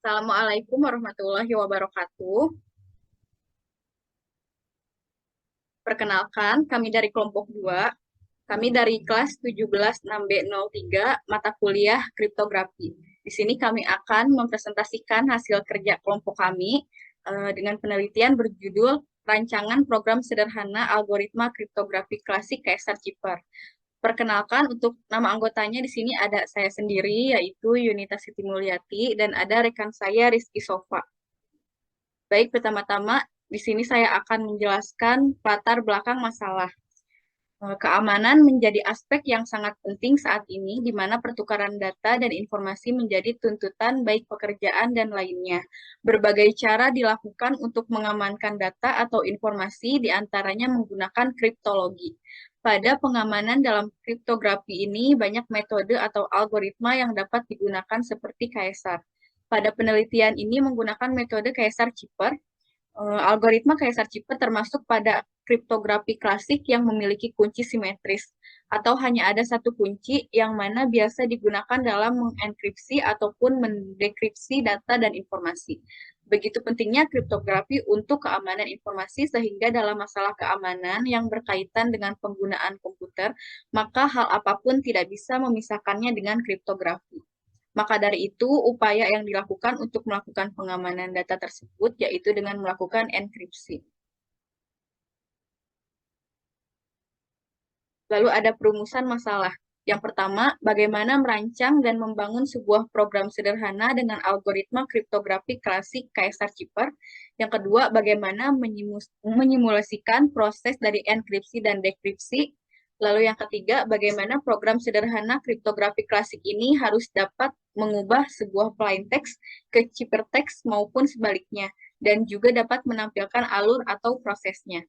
Assalamualaikum warahmatullahi wabarakatuh. Perkenalkan, kami dari kelompok 2. Kami dari kelas 17 6B03 mata kuliah kriptografi. Di sini kami akan mempresentasikan hasil kerja kelompok kami dengan penelitian berjudul Rancangan Program Sederhana Algoritma Kriptografi Klasik Caesar Cipher. Perkenalkan, untuk nama anggotanya di sini ada saya sendiri, yaitu Yunita Siti Mulyati, dan ada rekan saya Rizky Sofa. Baik, pertama-tama di sini saya akan menjelaskan latar belakang masalah. Keamanan menjadi aspek yang sangat penting saat ini, di mana pertukaran data dan informasi menjadi tuntutan baik pekerjaan dan lainnya. Berbagai cara dilakukan untuk mengamankan data atau informasi, diantaranya menggunakan kriptologi. Pada pengamanan dalam kriptografi ini, banyak metode atau algoritma yang dapat digunakan seperti Caesar. Pada penelitian ini menggunakan metode Caesar-Cipher. Algoritma Caesar-Cipher termasuk pada kriptografi klasik yang memiliki kunci simetris, atau hanya ada satu kunci yang mana biasa digunakan dalam mengenkripsi ataupun mendekripsi data dan informasi. Begitu pentingnya kriptografi untuk keamanan informasi, sehingga dalam masalah keamanan yang berkaitan dengan penggunaan komputer, maka hal apapun tidak bisa memisahkannya dengan kriptografi. Maka dari itu, upaya yang dilakukan untuk melakukan pengamanan data tersebut yaitu dengan melakukan enkripsi. Lalu ada perumusan masalah. Yang pertama, bagaimana merancang dan membangun sebuah program sederhana dengan algoritma kriptografi klasik Caesar-Cipher. Yang kedua, bagaimana menyimulasikan proses dari enkripsi dan dekripsi. Lalu yang ketiga, bagaimana program sederhana kriptografi klasik ini harus dapat mengubah sebuah plain text ke ciphertext maupun sebaliknya, dan juga dapat menampilkan alur atau prosesnya.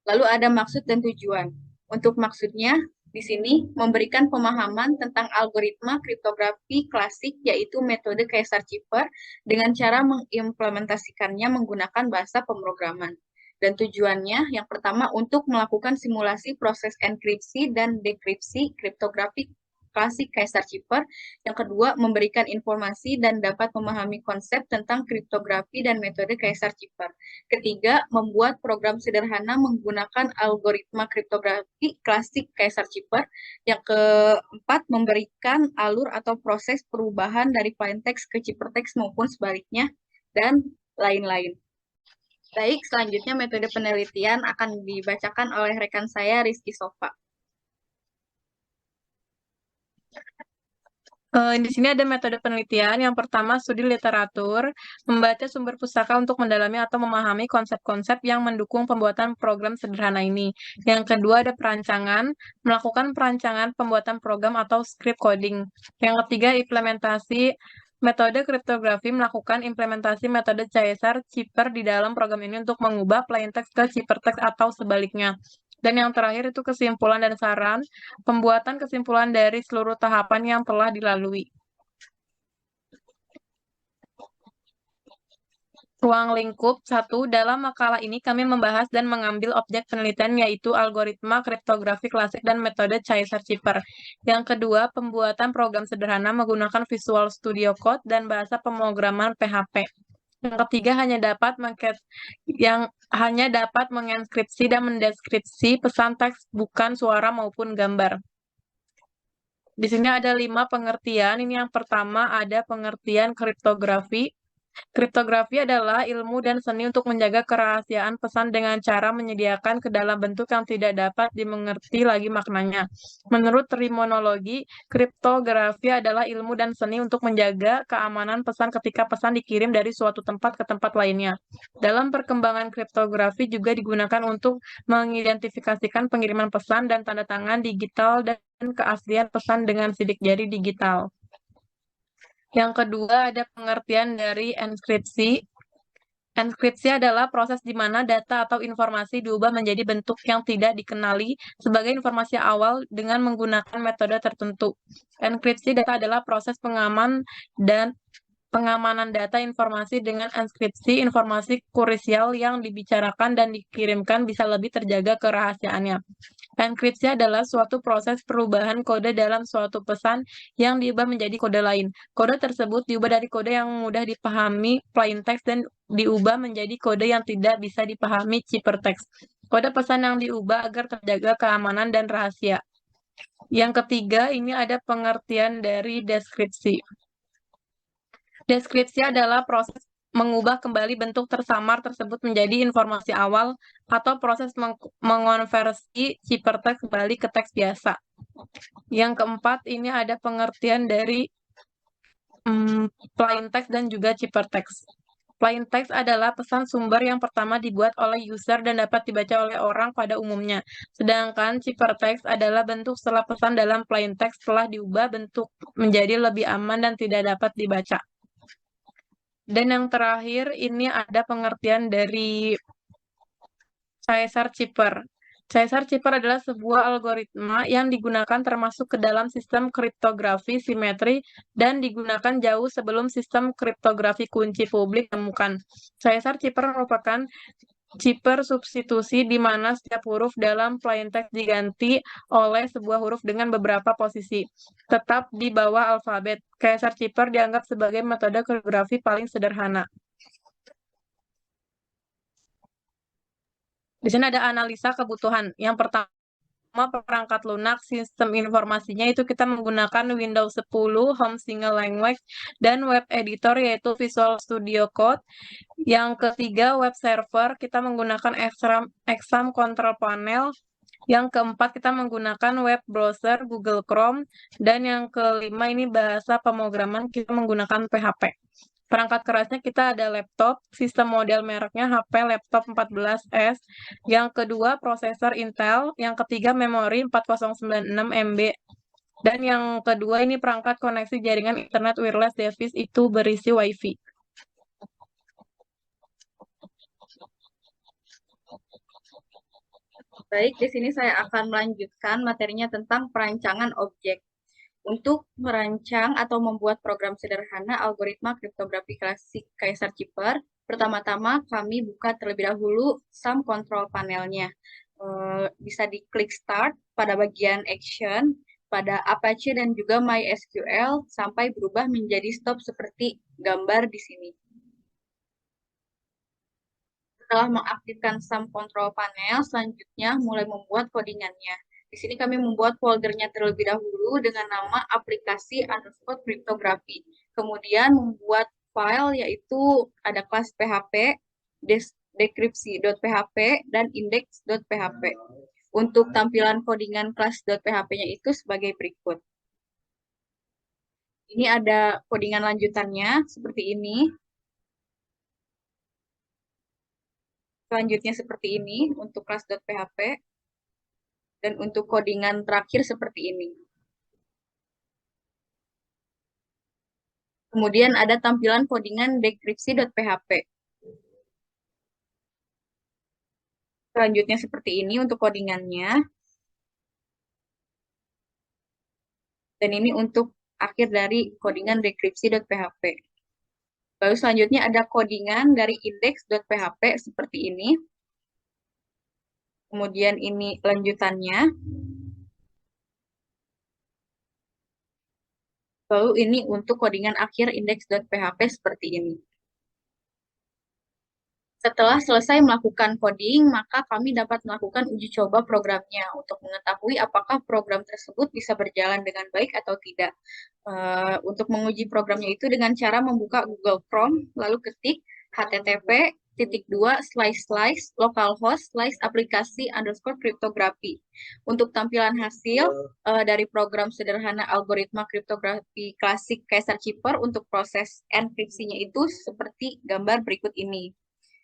Lalu ada maksud dan tujuan. Untuk maksudnya, di sini memberikan pemahaman tentang algoritma kriptografi klasik, yaitu metode Caesar-Cipher, dengan cara mengimplementasikannya menggunakan bahasa pemrograman. Dan tujuannya, yang pertama, untuk melakukan simulasi proses enkripsi dan dekripsi kriptografi klasik Caesar-Cipher. Yang kedua, memberikan informasi dan dapat memahami konsep tentang kriptografi dan metode Caesar-Cipher. Ketiga, membuat program sederhana menggunakan algoritma kriptografi klasik Caesar-Cipher. Yang keempat, memberikan alur atau proses perubahan dari plain text ke ciphertext maupun sebaliknya, dan lain-lain. Baik, selanjutnya metode penelitian akan dibacakan oleh rekan saya, Rizky Sofa. Di sini ada metode penelitian. Yang pertama, studi literatur, membaca sumber pustaka untuk mendalami atau memahami konsep-konsep yang mendukung pembuatan program sederhana ini. Yang kedua, ada perancangan, melakukan perancangan pembuatan program atau script coding. Yang ketiga, implementasi metode kriptografi, melakukan implementasi metode Caesar-Cipher di dalam program ini untuk mengubah plain text ke ciphertext atau sebaliknya. Dan yang terakhir itu kesimpulan dan saran, pembuatan kesimpulan dari seluruh tahapan yang telah dilalui. Ruang lingkup 1. Dalam makalah ini kami membahas dan mengambil objek penelitian yaitu algoritma kriptografi klasik dan metode Caesar-Cipher. Yang kedua, pembuatan program sederhana menggunakan Visual Studio Code dan bahasa pemrograman PHP. Yang ketiga, hanya dapat menginskripsi dan mendeskripsi pesan teks, bukan suara maupun gambar. Di sini ada 5 pengertian. Ini yang pertama ada pengertian kriptografi. Kriptografi adalah ilmu dan seni untuk menjaga kerahasiaan pesan dengan cara menyediakan ke dalam bentuk yang tidak dapat dimengerti lagi maknanya. Menurut terminologi, kriptografi adalah ilmu dan seni untuk menjaga keamanan pesan ketika pesan dikirim dari suatu tempat ke tempat lainnya. Dalam perkembangan kriptografi juga digunakan untuk mengidentifikasikan pengiriman pesan dan tanda tangan digital dan keaslian pesan dengan sidik jari digital. Yang kedua ada pengertian dari enkripsi. Enkripsi adalah proses di mana data atau informasi diubah menjadi bentuk yang tidak dikenali sebagai informasi awal dengan menggunakan metode tertentu. Enkripsi data adalah proses pengaman dan pengamanan data informasi dengan enskripsi informasi krusial yang dibicarakan dan dikirimkan bisa lebih terjaga kerahasiaannya. Enkripsi adalah suatu proses perubahan kode dalam suatu pesan yang diubah menjadi kode lain. Kode tersebut diubah dari kode yang mudah dipahami plaintext dan diubah menjadi kode yang tidak bisa dipahami ciphertext. Kode pesan yang diubah agar terjaga keamanan dan rahasia. Yang ketiga, ini ada pengertian dari deskripsi. Deskripsi adalah proses mengubah kembali bentuk tersamar tersebut menjadi informasi awal atau proses mengonversi ciphertext kembali ke teks biasa. Yang keempat, ini ada pengertian dari plaintext dan juga ciphertext. Plaintext adalah pesan sumber yang pertama dibuat oleh user dan dapat dibaca oleh orang pada umumnya. Sedangkan ciphertext adalah bentuk setelah pesan dalam plaintext telah diubah bentuk menjadi lebih aman dan tidak dapat dibaca. Dan yang terakhir, ini ada pengertian dari Caesar Cipher. Caesar Cipher adalah sebuah algoritma yang digunakan termasuk ke dalam sistem kriptografi simetri dan digunakan jauh sebelum sistem kriptografi kunci publik ditemukan. Caesar Cipher merupakan Cipher substitusi di mana setiap huruf dalam plaintext diganti oleh sebuah huruf dengan beberapa posisi, tetap di bawah alfabet. Caesar Cipher dianggap sebagai metode kriptografi paling sederhana. Di sini ada analisa kebutuhan. Yang pertama, perangkat lunak, sistem informasinya itu kita menggunakan Windows 10, Home Single Language, dan web editor yaitu Visual Studio Code. Yang ketiga, web server, kita menggunakan Exam Control Panel. Yang keempat, kita menggunakan web browser Google Chrome. Dan yang kelima, ini bahasa pemrograman, kita menggunakan PHP. Perangkat kerasnya kita ada laptop, sistem model mereknya HP laptop 14S. Yang kedua, prosesor Intel. Yang ketiga, memori 4096 MB. Dan yang kedua, ini perangkat koneksi jaringan internet wireless device itu berisi WiFi. Baik, di sini saya akan melanjutkan materinya tentang perancangan objek. Untuk merancang atau membuat program sederhana algoritma kriptografi klasik Caesar Cipher, pertama-tama kami buka terlebih dahulu SAM control panelnya. Bisa diklik Start pada bagian Action, pada Apache dan juga MySQL sampai berubah menjadi Stop seperti gambar di sini. Setelah mengaktifkan SAM control panel, selanjutnya mulai membuat codingannya. Di sini kami membuat foldernya terlebih dahulu dengan nama aplikasi underscore kriptografi. Kemudian membuat file yaitu ada kelas PHP, decrypsi.php, dan index.php. Untuk tampilan codingan kelas .php-nya itu sebagai berikut. Ini ada codingan lanjutannya seperti ini. Selanjutnya seperti ini untuk kelas.php. Dan untuk codingan terakhir seperti ini. Kemudian ada tampilan codingan decrypsi.php. Selanjutnya seperti ini untuk codingannya. Dan ini untuk akhir dari codingan decrypsi.php. Lalu selanjutnya ada codingan dari index.php seperti ini. Kemudian ini lanjutannya. Lalu ini untuk codingan akhir index.php seperti ini. Setelah selesai melakukan coding, maka kami dapat melakukan uji coba programnya untuk mengetahui apakah program tersebut bisa berjalan dengan baik atau tidak. Untuk menguji programnya itu dengan cara membuka Google Chrome, lalu ketik http://localhost/aplikasi_kriptografi. Untuk tampilan hasil dari program sederhana algoritma kriptografi klasik Caesar Cipher untuk proses enkripsinya itu seperti gambar berikut ini.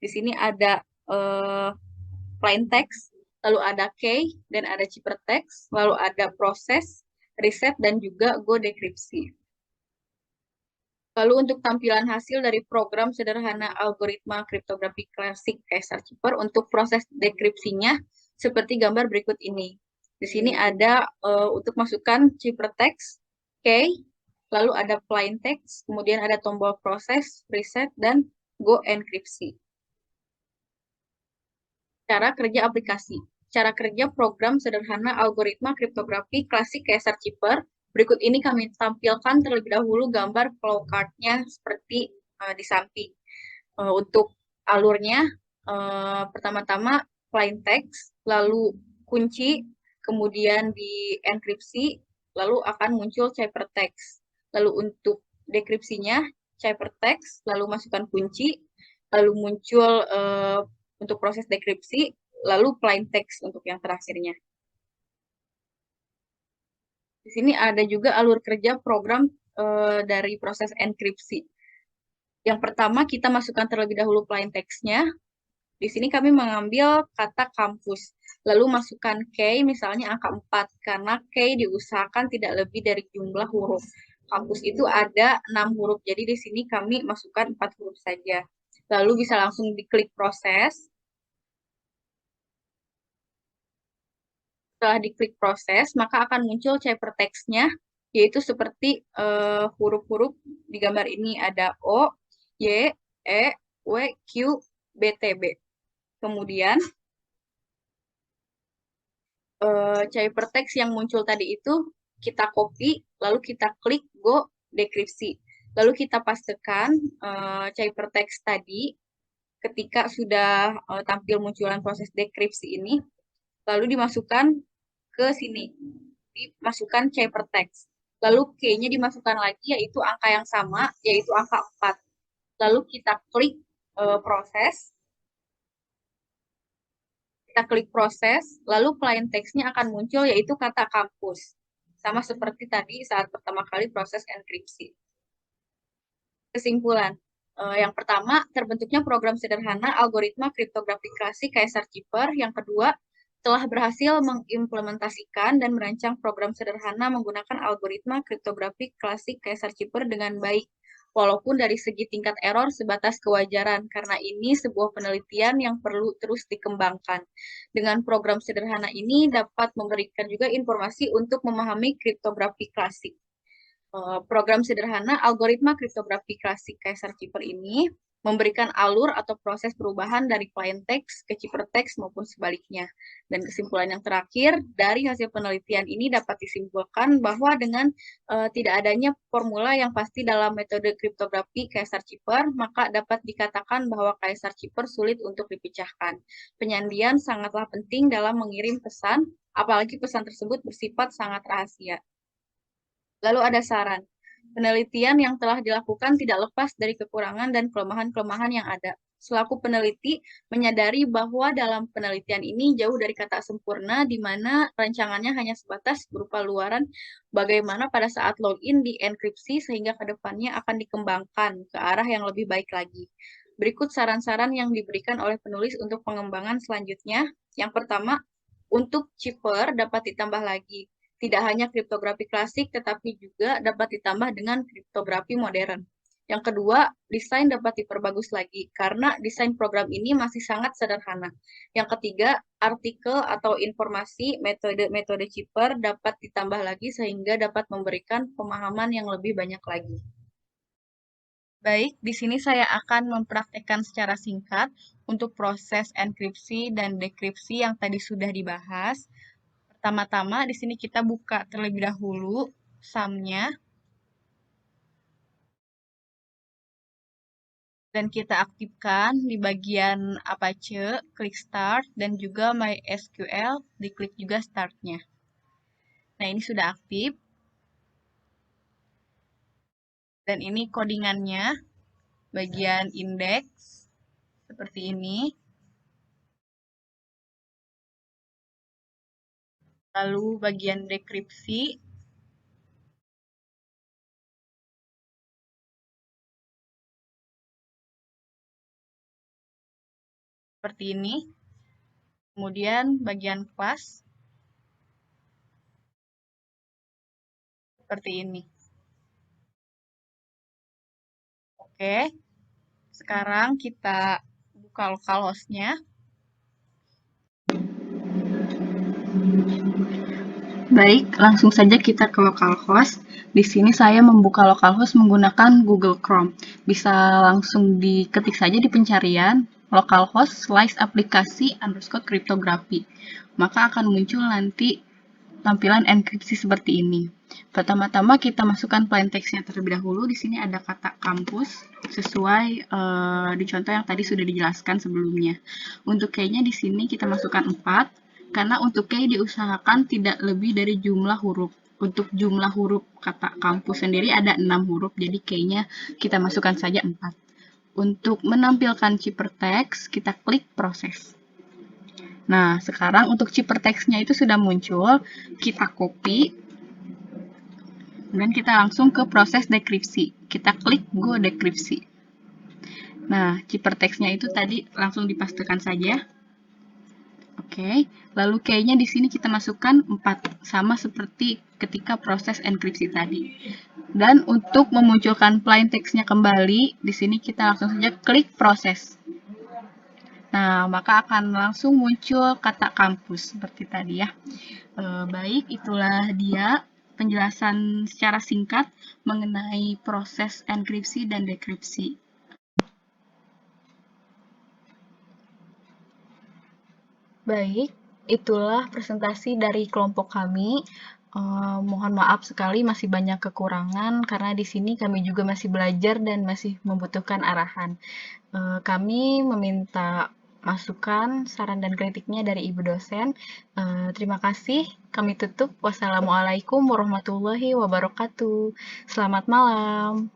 Di sini ada plain text, lalu ada key, dan ada ciphertext, lalu ada proses, reset, dan juga go dekripsi. Lalu untuk tampilan hasil dari program sederhana algoritma kriptografi klasik Caesar Cipher untuk proses dekripsinya seperti gambar berikut ini. Di sini ada untuk masukkan ciphertext, key, lalu ada plain text, kemudian ada tombol proses, reset, dan go enkripsi. Cara kerja aplikasi. Cara kerja program sederhana algoritma kriptografi klasik Caesar Chipper. Berikut ini kami tampilkan terlebih dahulu gambar flowchart-nya seperti di samping. Untuk alurnya, pertama-tama plain text, lalu kunci, kemudian di enkripsi, lalu akan muncul ciphertext. Lalu untuk dekripsinya, ciphertext, lalu masukkan kunci, lalu muncul untuk proses dekripsi, lalu plain text untuk yang terakhirnya. Di sini ada juga alur kerja program dari proses enkripsi. Yang pertama, kita masukkan terlebih dahulu plain text-nya. Di sini kami mengambil kata kampus. Lalu masukkan key, misalnya angka 4, karena key diusahakan tidak lebih dari jumlah huruf. Kampus itu ada 6 huruf, jadi di sini kami masukkan 4 huruf saja. Lalu bisa langsung diklik proses. Setelah diklik proses, maka akan muncul ciphertext-nya, yaitu seperti huruf-huruf di gambar ini ada O, Y, E, W, Q, B, T, B. Kemudian, ciphertext yang muncul tadi itu kita copy, lalu kita klik Go Dekripsi. Lalu kita pastekan ciphertext tadi ketika sudah tampil munculan proses dekripsi ini, lalu dimasukkan ke sini, dimasukkan ciphertext. Lalu key-nya dimasukkan lagi, yaitu angka yang sama, yaitu angka 4. Lalu kita klik proses, kita klik proses, lalu plain text-nya akan muncul, yaitu kata kampus. Sama seperti tadi saat pertama kali proses enkripsi. Kesimpulan. Yang pertama, terbentuknya program sederhana algoritma kriptografi klasik Caesar Chipper. Yang kedua, telah berhasil mengimplementasikan dan merancang program sederhana menggunakan algoritma kriptografi klasik Caesar Chipper dengan baik, walaupun dari segi tingkat error sebatas kewajaran, karena ini sebuah penelitian yang perlu terus dikembangkan. Dengan program sederhana ini dapat memberikan juga informasi untuk memahami kriptografi klasik. Program sederhana algoritma kriptografi klasik Caesar Chipper ini memberikan alur atau proses perubahan dari plain text ke ciphertext maupun sebaliknya. Dan kesimpulan yang terakhir, dari hasil penelitian ini dapat disimpulkan bahwa dengan tidak adanya formula yang pasti dalam metode kriptografi Caesar Chipper, maka dapat dikatakan bahwa Caesar Chipper sulit untuk dipecahkan. Penyandian sangatlah penting dalam mengirim pesan, apalagi pesan tersebut bersifat sangat rahasia. Lalu ada saran. Penelitian yang telah dilakukan tidak lepas dari kekurangan dan kelemahan-kelemahan yang ada. Selaku peneliti, menyadari bahwa dalam penelitian ini jauh dari kata sempurna, di mana rancangannya hanya sebatas berupa luaran bagaimana pada saat login di enkripsi sehingga ke depannya akan dikembangkan ke arah yang lebih baik lagi. Berikut saran-saran yang diberikan oleh penulis untuk pengembangan selanjutnya. Yang pertama, untuk chipper dapat ditambah lagi. Tidak hanya kriptografi klasik, tetapi juga dapat ditambah dengan kriptografi modern. Yang kedua, desain dapat diperbagus lagi, karena desain program ini masih sangat sederhana. Yang ketiga, artikel atau informasi metode-metode chipper dapat ditambah lagi sehingga dapat memberikan pemahaman yang lebih banyak lagi. Baik, di sini saya akan mempraktekkan secara singkat untuk proses enkripsi dan dekripsi yang tadi sudah dibahas. Pertama-tama, di sini kita buka terlebih dahulu sum-nya. Dan kita aktifkan di bagian Apache, klik Start, dan juga MySQL, diklik juga Start-nya. Nah, ini sudah aktif. Dan ini codingannya, bagian indeks, seperti ini. Lalu bagian dekripsi, seperti ini. Kemudian bagian kelas, seperti ini. Oke, sekarang kita buka localhost-nya. Baik, langsung saja kita ke localhost. Di sini saya membuka localhost menggunakan Google Chrome. Bisa langsung diketik saja di pencarian localhost slice aplikasi underscore cryptography. Maka akan muncul nanti tampilan enkripsi seperti ini. Pertama-tama kita masukkan plain text-nya terlebih dahulu. Di sini ada kata kampus sesuai di contoh yang tadi sudah dijelaskan sebelumnya. Untuk key-nya di sini kita masukkan 4 karena untuk key diusahakan tidak lebih dari jumlah huruf. Untuk jumlah huruf kata kampus sendiri ada 6 huruf, jadi key-nya kita masukkan saja 4. Untuk menampilkan ciphertext, kita klik proses. Nah, sekarang untuk ciphertext-nya itu sudah muncul, kita copy, dan kita langsung ke proses dekripsi. Kita klik Go Dekripsi. Nah, ciphertext-nya itu tadi langsung dipastikan saja. Oke, lalu key-nya di sini kita masukkan 4, sama seperti ketika proses enkripsi tadi. Dan untuk memunculkan plain text-nya kembali, di sini kita langsung saja klik proses. Nah, maka akan langsung muncul kata kampus seperti tadi ya. Baik, itulah dia penjelasan secara singkat mengenai proses enkripsi dan dekripsi. Baik, itulah presentasi dari kelompok kami. Mohon maaf sekali masih banyak kekurangan karena di sini kami juga masih belajar dan masih membutuhkan arahan. Kami meminta masukan, saran, dan kritiknya dari Ibu dosen. Terima kasih. Kami tutup. Wassalamualaikum warahmatullahi wabarakatuh. Selamat malam.